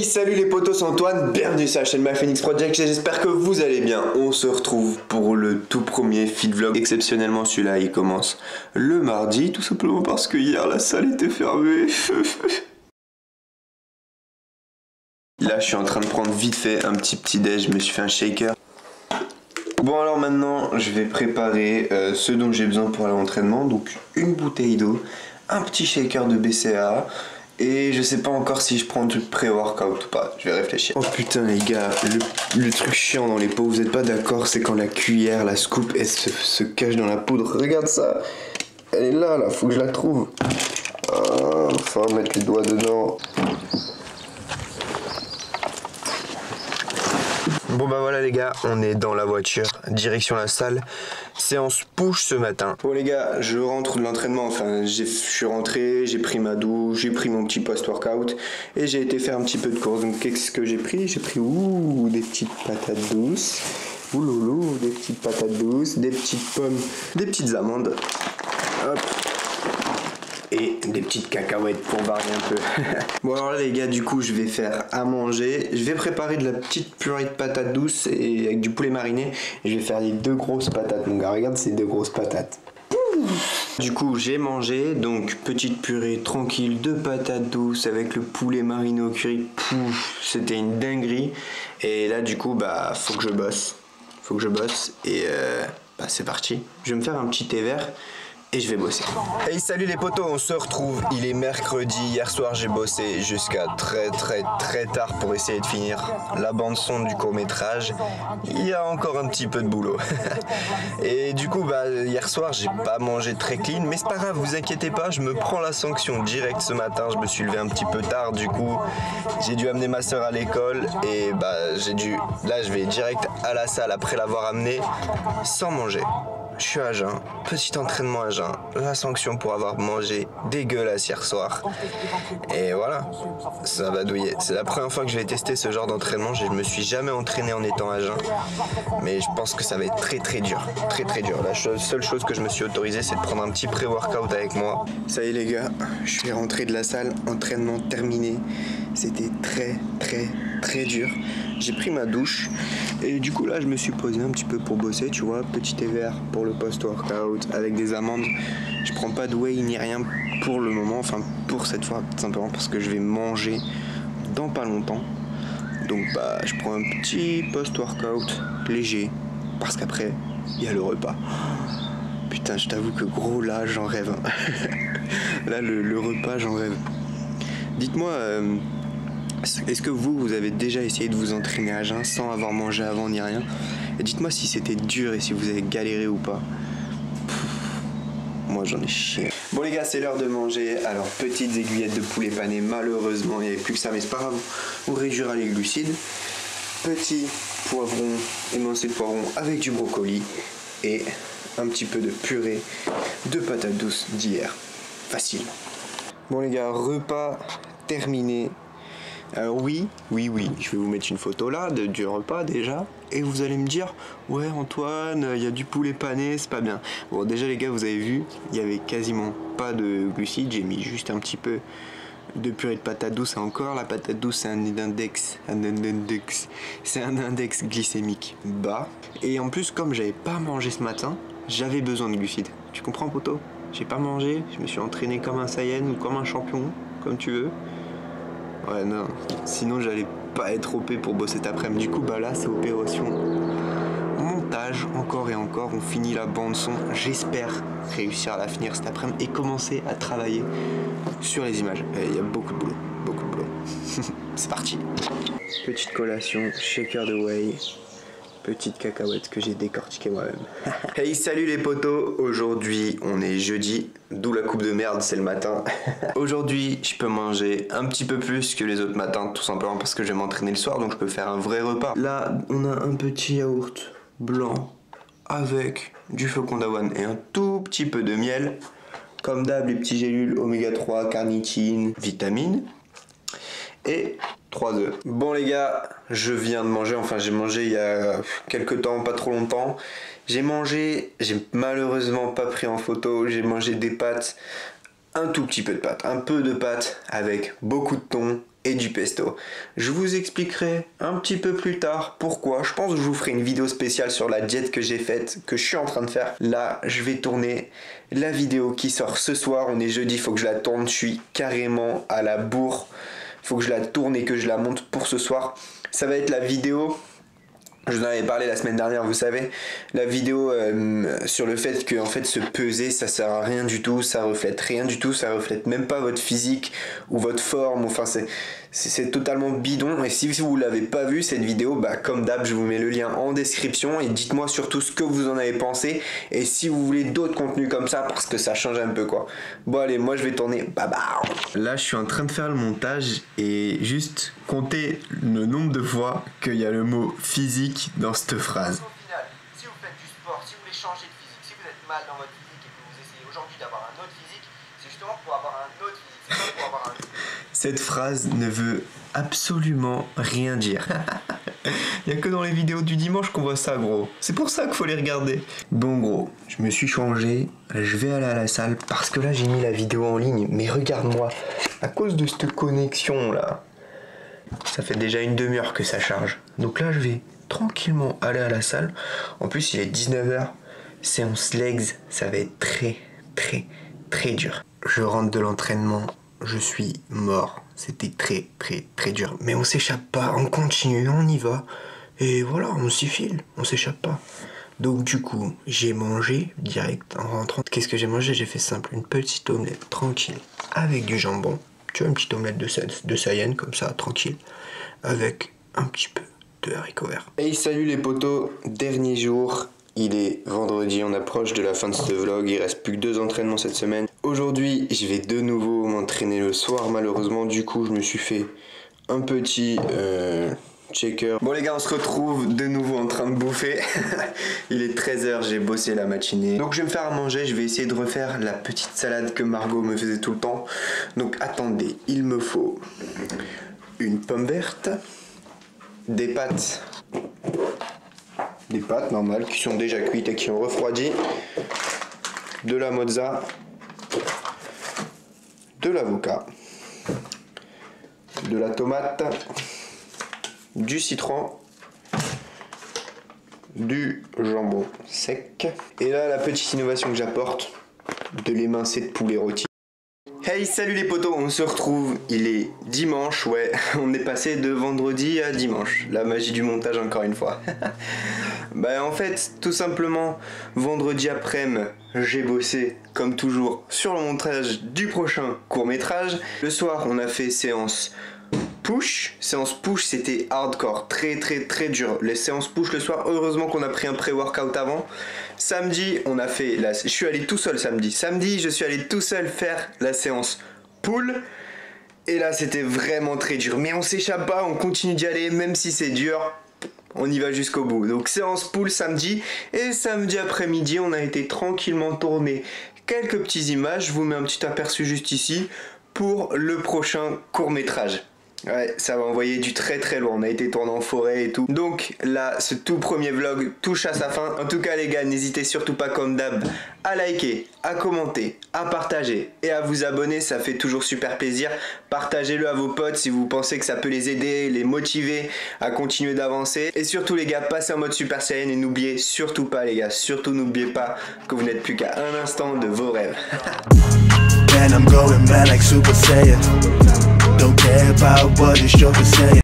Salut les potos, c'est Antoine, bienvenue sur la chaîne My Phoenix Project, j'espère que vous allez bien. On se retrouve pour le tout premier feed vlog. Exceptionnellement celui-là il commence le mardi, tout simplement parce que hier la salle était fermée. Là je suis en train de prendre vite fait un petit déj, je me suis fait un shaker. Bon alors maintenant je vais préparer ce dont j'ai besoin pour aller à l'entraînement. Donc une bouteille d'eau, un petit shaker de BCAA. Et je sais pas encore si je prends un truc pré-workout ou pas, je vais réfléchir. Oh putain les gars, le truc chiant dans les pots, vous êtes pas d'accord, c'est quand la cuillère, la scoop, elle se cache dans la poudre. Regarde ça, elle est là, faut que je la trouve. Enfin, mettre les doigts dedans. Bon bah voilà les gars, on est dans la voiture, direction la salle, séance push ce matin. Bon les gars, je rentre de l'entraînement, enfin je suis rentré, j'ai pris ma douche, j'ai pris mon petit post-workout et j'ai été faire un petit peu de course. Donc qu'est-ce que j'ai pris? J'ai pris des petites patates douces, des petites patates douces, des petites pommes, des petites amandes, hop. Et des petites cacahuètes pour varier un peu. Bon alors là les gars, du coup je vais faire à manger. Je vais préparer de la petite purée de patates douces et avec du poulet mariné. Et je vais faire les deux grosses patates mon gars, regarde ces deux grosses patates. Du coup j'ai mangé, donc petite purée tranquille de patates douces avec le poulet mariné au curry. C'était une dinguerie. Et là du coup bah faut que je bosse. Et c'est parti. Je vais me faire un petit thé vert. Et je vais bosser. Hey salut les potos, on se retrouve, il est mercredi, hier soir j'ai bossé jusqu'à très tard pour essayer de finir la bande son du court métrage. Il y a encore un petit peu de boulot. Et du coup hier soir j'ai pas mangé très clean, mais c'est pas grave, vous inquiétez pas, je me prends la sanction direct ce matin. Je me suis levé un petit peu tard, du coup j'ai dû amener ma soeur à l'école et là je vais direct à la salle après l'avoir amenée sans manger. Je suis à jeun, petit entraînement à jeun, la sanction pour avoir mangé dégueulasse hier soir. Et voilà, ça va douiller. C'est la première fois que je vais tester ce genre d'entraînement. Je ne me suis jamais entraîné en étant à jeun. Mais je pense que ça va être très dur. La seule chose que je me suis autorisé, c'est de prendre un petit pré-workout avec moi. Ça y est les gars, je suis rentré de la salle, entraînement terminé. C'était très dur. J'ai pris ma douche et du coup là je me suis posé un petit peu pour bosser, tu vois, petit thé vert pour le post-workout avec des amandes. Je prends pas de whey ni rien pour le moment, enfin pour cette fois, tout simplement parce que je vais manger dans pas longtemps. Donc je prends un petit post-workout léger parce qu'après il y a le repas. Putain, je t'avoue que gros là j'en rêve. Là le repas j'en rêve. Dites-moi, est-ce que vous avez déjà essayé de vous entraîner à jeun sans avoir mangé avant ni rien? Et dites-moi si c'était dur et si vous avez galéré ou pas. Moi j'en ai chié. Bon les gars, c'est l'heure de manger. Alors petites aiguillettes de poulet pané, malheureusement il n'y avait plus que ça, mais c'est pas grave, on réduira les glucides. Petit poivron, émincé de poivron avec du brocoli et un petit peu de purée de patates douces d'hier. Facile. Bon les gars, repas terminé. Alors oui, je vais vous mettre une photo là du repas déjà. Et vous allez me dire, ouais Antoine, il y a du poulet pané, c'est pas bien. Bon déjà les gars, vous avez vu, il y avait quasiment pas de glucides. J'ai mis juste un petit peu de purée de patates douces. Et encore, la patate douce c'est un index glycémique bas. Et en plus, comme j'avais pas mangé ce matin, j'avais besoin de glucides. Tu comprends poto? J'ai pas mangé, je me suis entraîné comme un Saiyan ou comme un champion, comme tu veux. Ouais non, sinon j'allais pas être OP pour bosser cet après-midi. Du coup là c'est opération montage, encore et encore. On finit la bande son, j'espère réussir à la finir cet après-midi et commencer à travailler sur les images. Il y a beaucoup de boulot. C'est parti. Petite collation, shaker de whey, petite cacahuète que j'ai décortiquée moi-même. Hey salut les potos, aujourd'hui on est jeudi, d'où la coupe de merde, c'est le matin. Aujourd'hui je peux manger un petit peu plus que les autres matins, tout simplement parce que je vais m'entraîner le soir, donc je peux faire un vrai repas. Là on a un petit yaourt blanc avec du flocon d'avoine et un tout petit peu de miel. Comme d'hab, les petits gélules oméga 3, carnitine, vitamines et 3 œufs. Bon les gars, je viens de manger, enfin j'ai mangé il y a quelques temps, pas trop longtemps. J'ai malheureusement pas pris en photo, j'ai mangé des pâtes un tout petit peu de pâte, un peu de pâte avec beaucoup de thon et du pesto. Je vous expliquerai un petit peu plus tard pourquoi. Je pense que je vous ferai une vidéo spéciale sur la diète que j'ai faite, que je suis en train de faire. Là, je vais tourner la vidéo qui sort ce soir. On est jeudi, il faut que je la tourne. Je suis carrément à la bourre. Il faut que je la tourne et que je la monte pour ce soir. Ça va être la vidéo... Je vous en avais parlé la semaine dernière, vous savez, la vidéo sur le fait que en fait se peser ça sert à rien du tout, ça reflète rien du tout, ça reflète même pas votre physique ou votre forme, enfin c'est totalement bidon. Et si vous l'avez pas vu cette vidéo, bah comme d'hab je vous mets le lien en description et dites-moi surtout ce que vous en avez pensé et si vous voulez d'autres contenus comme ça parce que ça change un peu quoi. Bon allez, moi je vais tourner, baba. Là je suis en train de faire le montage et juste compter le nombre de fois qu'il y a le mot physique dans cette phrase. Au final, si vous faites du sport, si vous voulez changer de physique, si vous êtes mal dans votre physique et que vous essayez aujourd'hui d'avoir un autre physique, c'est justement pour avoir un autre physique, c'est pas pour avoir un... Cette phrase ne veut absolument rien dire. Il n'y a que dans les vidéos du dimanche qu'on voit ça, gros. C'est pour ça qu'il faut les regarder. Bon, gros, je me suis changé. Je vais aller à la salle parce que là, j'ai mis la vidéo en ligne. Mais regarde-moi, à cause de cette connexion là, ça fait déjà une demi-heure que ça charge. Donc là, je vais tranquillement aller à la salle. En plus, il est 19h. Séance legs, ça va être très dur. Je rentre de l'entraînement. Je suis mort. C'était très dur. Mais on s'échappe pas, on continue, on y va. Et voilà, on s'y file, on s'échappe pas. Donc du coup, j'ai mangé direct en rentrant. Qu'est-ce que j'ai mangé? J'ai fait simple, une petite omelette tranquille avec du jambon. Tu vois, une petite omelette de Saiyan comme ça, tranquille. Avec un petit peu de haricots verts. Hey, salut les potos, dernier jour. Il est vendredi, on approche de la fin de ce vlog, il reste plus que 2 entraînements cette semaine. Aujourd'hui, je vais de nouveau m'entraîner le soir, malheureusement, du coup, je me suis fait un petit checker. Bon les gars, on se retrouve de nouveau en train de bouffer. Il est 13h, j'ai bossé la matinée. Donc je vais me faire à manger, je vais essayer de refaire la petite salade que Margot me faisait tout le temps. Donc attendez, il me faut une pomme verte, des pâtes normales qui sont déjà cuites et qui ont refroidi, de la mozza, de l'avocat, de la tomate, du citron, du jambon sec et là la petite innovation que j'apporte, de l'émincé de poulet rôti. Hey, salut les potos, on se retrouve, il est dimanche, ouais, on est passé de vendredi à dimanche, la magie du montage encore une fois. Bah en fait, tout simplement, vendredi après-midi, j'ai bossé comme toujours sur le montage du prochain court-métrage. Le soir, on a fait séance push. Séance push, c'était hardcore, très dur. Les séances push le soir, heureusement qu'on a pris un pré-workout avant. Samedi, on a fait la... Je suis allé tout seul samedi. Samedi, je suis allé tout seul faire la séance pull. Et là, c'était vraiment très dur. Mais on s'échappe pas, on continue d'y aller, même si c'est dur. On y va jusqu'au bout. Donc séance pull samedi. Et samedi après-midi, on a été tranquillement tourner quelques petites images. Je vous mets un petit aperçu juste ici pour le prochain court-métrage. Ouais, ça va envoyer du très loin. On a été tourné en forêt et tout. Donc là, ce tout premier vlog touche à sa fin. En tout cas les gars, n'hésitez surtout pas comme d'hab à liker, à commenter, à partager et à vous abonner. Ça fait toujours super plaisir. Partagez-le à vos potes si vous pensez que ça peut les aider, les motiver à continuer d'avancer. Et surtout les gars, passez en mode Super Saiyan et n'oubliez surtout pas les gars, surtout n'oubliez pas que vous n'êtes plus qu'à un instant de vos rêves. Man, I'm going mad like Super Saiyan. Don't care about what the show is saying.